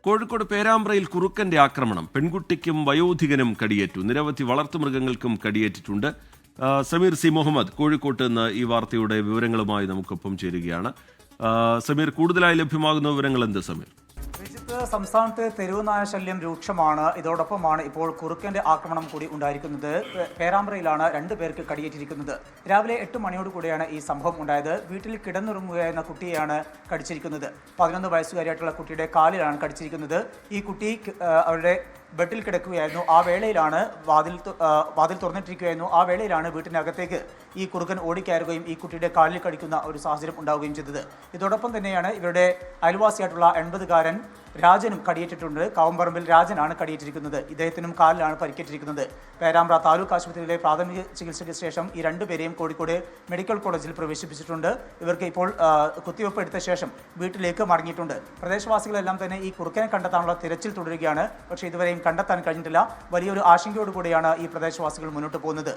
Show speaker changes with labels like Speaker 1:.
Speaker 1: കോഴിക്കോട് പേരാമ്പ്രയിൽ കുറുക്കന്റെ ആക്രമണം. പെൺകുട്ടിക്കും വയോധികനും കടിയേറ്റു. നിരവധി വളർത്തുമൃഗങ്ങൾക്കും കടിയേറ്റിട്ടുണ്ട്. സമീർ സി മുഹമ്മദ് കോഴിക്കോട്ട് നിന്ന് ഈ വാർത്തയുടെ വിവരങ്ങളുമായി നമുക്കൊപ്പം ചേരുകയാണ്. സമീർ, കൂടുതലായി ലഭ്യമാകുന്ന വിവരങ്ങൾ എന്ത് സമീർ?
Speaker 2: സംസ്ഥാനത്ത് തെരുവുനായ ശല്യം രൂക്ഷമാണ്. ഇതോടൊപ്പമാണ് ഇപ്പോൾ കുറുക്കന്റെ ആക്രമണം കൂടി ഉണ്ടായിരിക്കുന്നത്. പേരാമ്പ്രയിലാണ് 2 പേർക്ക് കടിയേറ്റിരിക്കുന്നത്. രാവിലെ 8 മണിയോട് കൂടിയാണ് ഈ സംഭവം ഉണ്ടായത്. വീട്ടിൽ കിടന്നുറങ്ങുകയായിരുന്ന കുട്ടിയെയാണ് കടിച്ചിരിക്കുന്നത്. 11 വയസ്സുകാരിയായിട്ടുള്ള കുട്ടിയുടെ കാലിലാണ് കടിച്ചിരിക്കുന്നത്. ഈ കുട്ടി അവരുടെ ബെഡിൽ കിടക്കുകയായിരുന്നു. ആ വേളയിലാണ് വാതിൽ തുറന്നിട്ടിരിക്കുകയായിരുന്നു. ആ വേളയിലാണ് വീട്ടിനകത്തേക്ക് ഈ കുറുക്കൻ ഓടിക്കയറുകയും ഈ കുട്ടിയുടെ കാലിൽ കടിക്കുന്ന ഒരു സാഹചര്യം ഉണ്ടാവുകയും ചെയ്തത്. ഇതോടൊപ്പം തന്നെയാണ് ഇവരുടെ അയൽവാസിയായിട്ടുള്ള 80-കാരൻ രാജനും കടിയേറ്റിട്ടുണ്ട്. കാവുംപറമ്പിൽ രാജനാണ് കടിയേറ്റിരിക്കുന്നത്. ഇദ്ദേഹത്തിനും കാലിലാണ് പരിക്കേറ്റിരിക്കുന്നത്. പേരാമ്പ്ര താലൂക്ക് ആശുപത്രിയിലെ പ്രാഥമിക ചികിത്സയ്ക്ക് ശേഷം ഈ 2 പേരെയും കോഴിക്കോട് മെഡിക്കൽ കോളേജിൽ പ്രവേശിപ്പിച്ചിട്ടുണ്ട്. ഇവർക്ക് ഇപ്പോൾ കുത്തിവയ്പ് എടുത്ത ശേഷം വീട്ടിലേക്ക് മടങ്ങിയിട്ടുണ്ട്. പ്രദേശവാസികളെല്ലാം തന്നെ ഈ കുറുക്കനെ കണ്ടെത്താനുള്ള തിരച്ചിൽ തുടരുകയാണ്. പക്ഷേ ഇതുവരെയും കണ്ടെത്താൻ കഴിഞ്ഞിട്ടില്ല. വലിയൊരു ആശങ്കയോടുകൂടിയാണ് ഈ പ്രദേശവാസികൾ മുന്നോട്ട് പോകുന്നത്.